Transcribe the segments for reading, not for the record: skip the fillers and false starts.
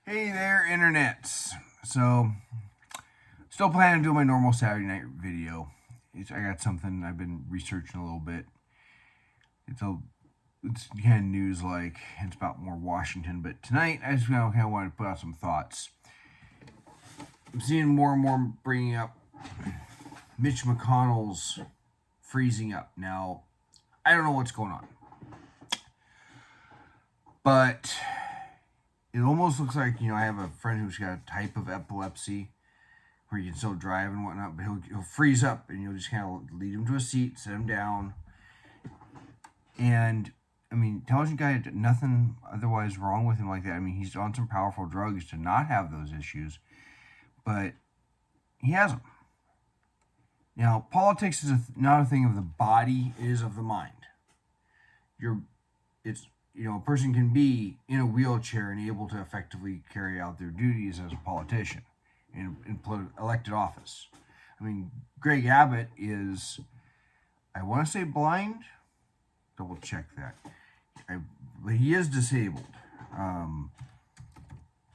Hey there, internets. So, still planning to do my normal Saturday night video. I got something I've been researching a little bit. It's a it's kind of news like it's about more Washington, but tonight I just kind of wanted to put out some thoughts. I'm seeing more and more bringing up Mitch McConnell's freezing up. Now, I don't know what's going on, but it almost looks like I have a friend who's got a type of epilepsy where you can still drive and whatnot, but he'll freeze up and you'll just kind of lead him to a seat, sit him down. And I mean, intelligent guy, nothing otherwise wrong with him like that. I mean, he's on some powerful drugs to not have those issues, but he has them. Now, politics is not a thing of the body; it is of the mind. A person can be in a wheelchair and able to effectively carry out their duties as a politician in elected office. I mean, Greg Abbott is, I want to say blind. Double check that. But he is disabled.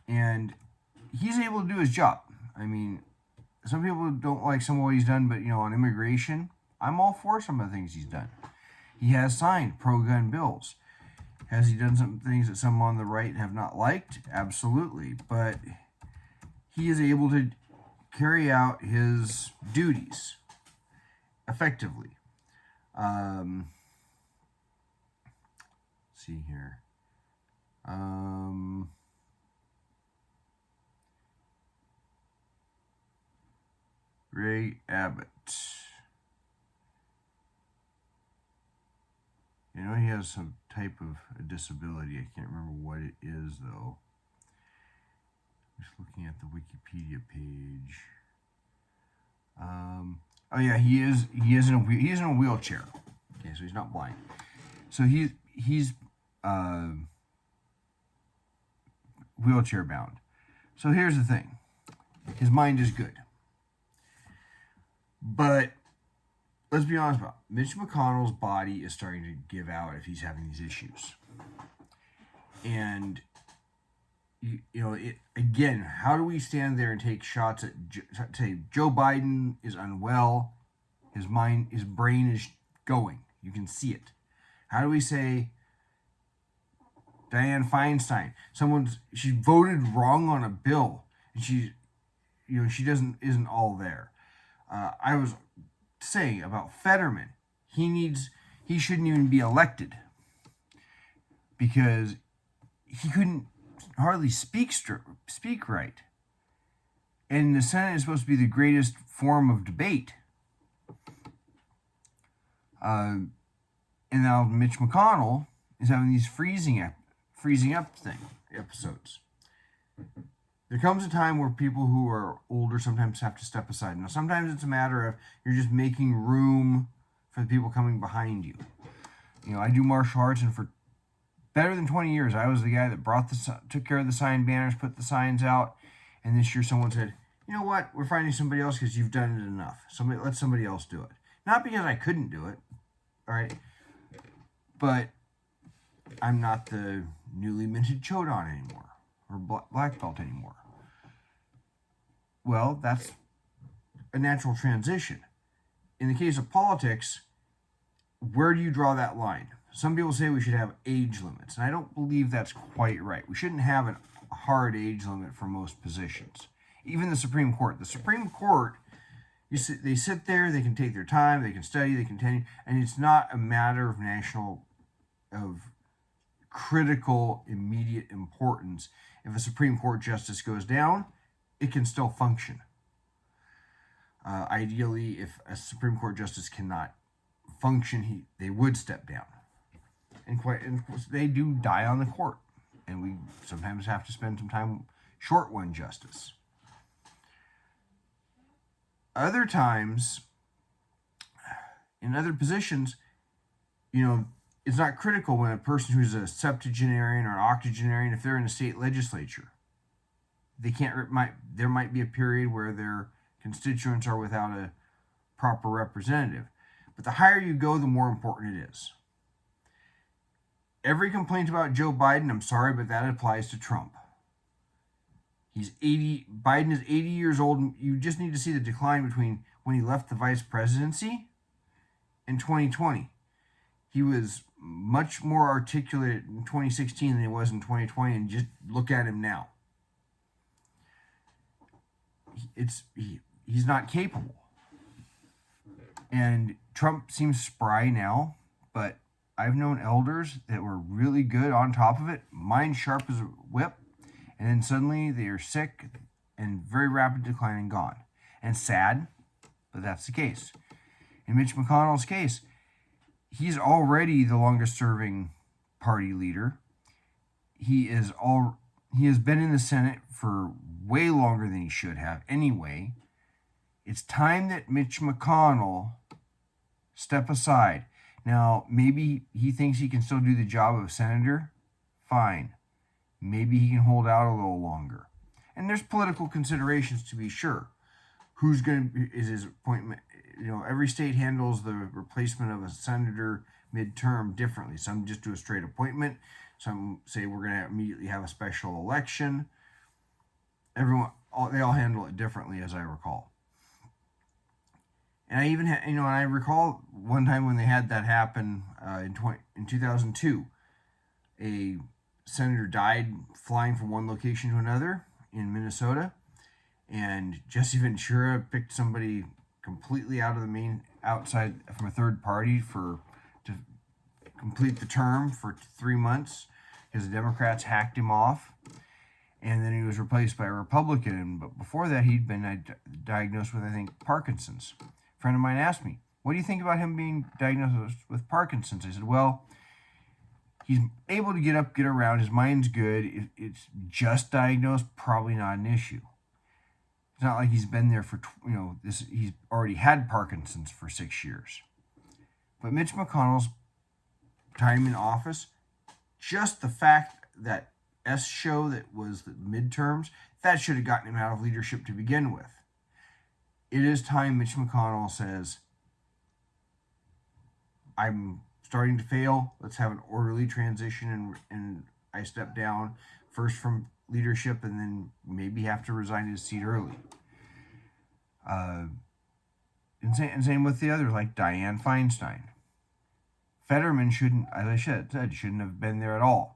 And he's able to do his job. I mean, some people don't like some of what he's done, but, on immigration, I'm all for some of the things he's done. He has signed pro-gun bills. Has he done some things that some on the right have not liked? Absolutely. But he is able to carry out his duties effectively. Let's see here. Ray Abbott. He has some type of a disability. I can't remember what it is, though. Just looking at the Wikipedia page. Oh yeah, he is in a wheelchair. Okay, so he's not blind. So he's wheelchair bound. So here's the thing: his mind is good, but let's be honest about it. Mitch McConnell's body is starting to give out if he's having these issues, and again, how do we stand there and take shots at say Joe Biden is unwell, his brain is going, you can see it. How do we say Dianne Feinstein, she voted wrong on a bill and she isn't all there? I was saying about Fetterman, he shouldn't even be elected because he couldn't hardly speak right. And the Senate is supposed to be the greatest form of debate. And now Mitch McConnell is having these freezing up episodes. There comes a time where people who are older sometimes have to step aside. Now, sometimes it's a matter of you're just making room for the people coming behind you. I do martial arts, and for better than 20 years, I was the guy that took care of the sign banners, put the signs out, and this year someone said, you know what, we're finding somebody else because you've done it enough. Let somebody else do it. Not because I couldn't do it, all right, but I'm not the newly minted Chodan anymore, or black belt anymore. Well, that's a natural transition. In the case of politics, where do you draw that line? Some people say we should have age limits, and I don't believe that's quite right. We shouldn't have a hard age limit for most positions. Even the Supreme Court. The Supreme Court, they sit there, they can take their time, they can study, they can continue, and it's not a matter of critical, immediate importance. If a Supreme Court justice goes down, it can still function. Ideally, if a Supreme Court justice cannot function, they would step down. And they do die on the court, and we sometimes have to spend some time short one justice. Other times, in other positions, it's not critical when a person who's a septuagenarian or octogenarian, if they're in a state legislature, there might be a period where their constituents are without a proper representative. But the higher you go, the more important it is. Every complaint about Joe Biden, I'm sorry, but that applies to Trump. He's 80. Biden is 80 years old. You just need to see the decline between when he left the vice presidency and 2020. He was much more articulate in 2016 than he was in 2020, and just look at him now. He's not capable. And Trump seems spry now, but I've known elders that were really good on top of it, mind sharp as a whip, and then suddenly they are sick and very rapid decline and gone. And sad, but that's the case. In Mitch McConnell's case, he's already the longest serving party leader. He has been in the Senate for way longer than he should have anyway. It's time that Mitch McConnell step aside. Now, maybe he thinks he can still do the job of senator. Fine. Maybe he can hold out a little longer. And there's political considerations to be sure. Is his appointment, every state handles the replacement of a senator midterm differently. Some just do a straight appointment. Some say we're going to immediately have a special election. They all handle it differently, as I recall. And I even I recall one time when they had that happen in 2002, a senator died flying from one location to another in Minnesota, and Jesse Ventura picked somebody completely outside from a third party to complete the term for 3 months because the Democrats hacked him off. And then he was replaced by a Republican. But before that, he'd been diagnosed with, I think, Parkinson's. A friend of mine asked me, what do you think about him being diagnosed with Parkinson's? I said, well, he's able to get up, get around. His mind's good. It's just diagnosed, probably not an issue. It's not like he's been there for, he's already had Parkinson's for 6 years. But Mitch McConnell's time in office, just the fact that show that was the midterms, that should have gotten him out of leadership to begin with. It is time Mitch McConnell says, I'm starting to fail. Let's have an orderly transition, and I step down first from leadership and then maybe have to resign his seat early. And same with the others, like Dianne Feinstein. Fetterman shouldn't, as I said, shouldn't have been there at all.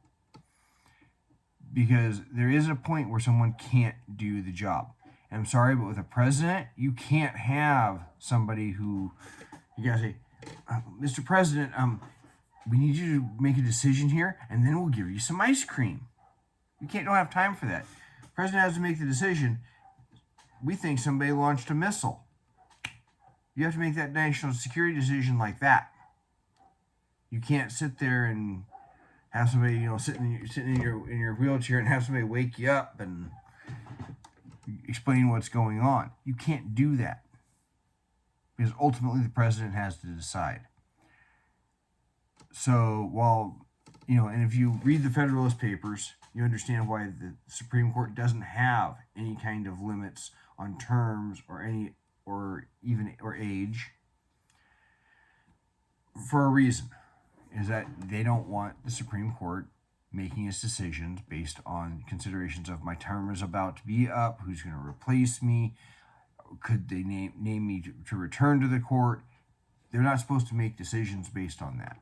Because there is a point where someone can't do the job. And I'm sorry, but with a president, you can't have somebody who, you gotta say, Mr. President, we need you to make a decision here, and then we'll give you some ice cream. Don't have time for that. The president has to make the decision. We think somebody launched a missile. You have to make that national security decision like that. You can't sit there and have somebody, sitting in your wheelchair and have somebody wake you up and explain what's going on. You can't do that because ultimately the president has to decide. So and if you read the Federalist Papers, you understand why the Supreme Court doesn't have any kind of limits on terms or age for a reason. Is that they don't want the Supreme Court making its decisions based on considerations of my term is about to be up, who's going to replace me, could they name me to return to the court. They're not supposed to make decisions based on that.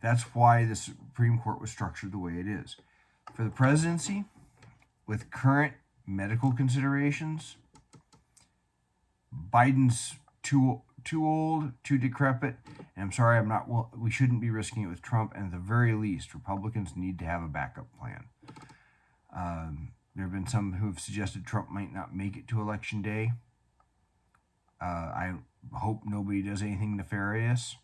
That's why the Supreme Court was structured the way it is. For the presidency, with current medical considerations, Biden's too old, too decrepit, and I'm sorry, we shouldn't be risking it with Trump, and at the very least, Republicans need to have a backup plan. There have been some who have suggested Trump might not make it to Election Day. I hope nobody does anything nefarious.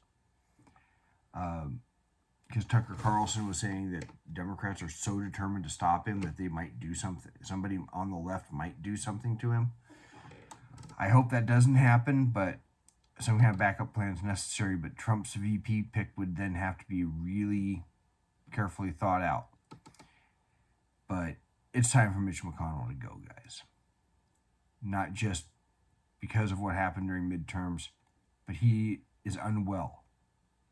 Because Tucker Carlson was saying that Democrats are so determined to stop him that they might do something. Somebody on the left might do something to him. I hope that doesn't happen, but some kind of backup plan is necessary. But Trump's VP pick would then have to be really carefully thought out. But it's time for Mitch McConnell to go, guys. Not just because of what happened during midterms, but he is unwell.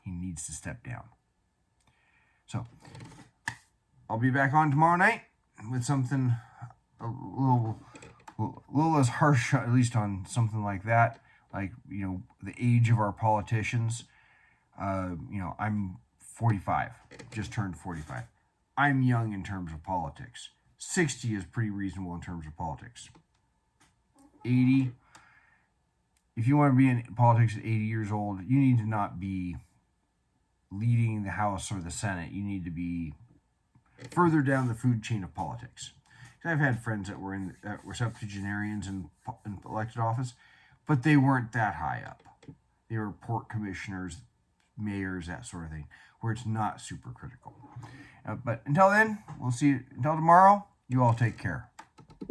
He needs to step down. So, I'll be back on tomorrow night with something a little less harsh, at least on something like that. Like, the age of our politicians. I'm 45, just turned 45. I'm young in terms of politics. 60 is pretty reasonable in terms of politics. 80, if you want to be in politics at 80 years old, you need to not be leading the House or the Senate. You need to be further down the food chain of politics. I've had friends that were septuagenarians in elected office, but they weren't that high up. They were port commissioners, mayors, that sort of thing, where it's not super critical. But until then, we'll see you. Until tomorrow, you all take care.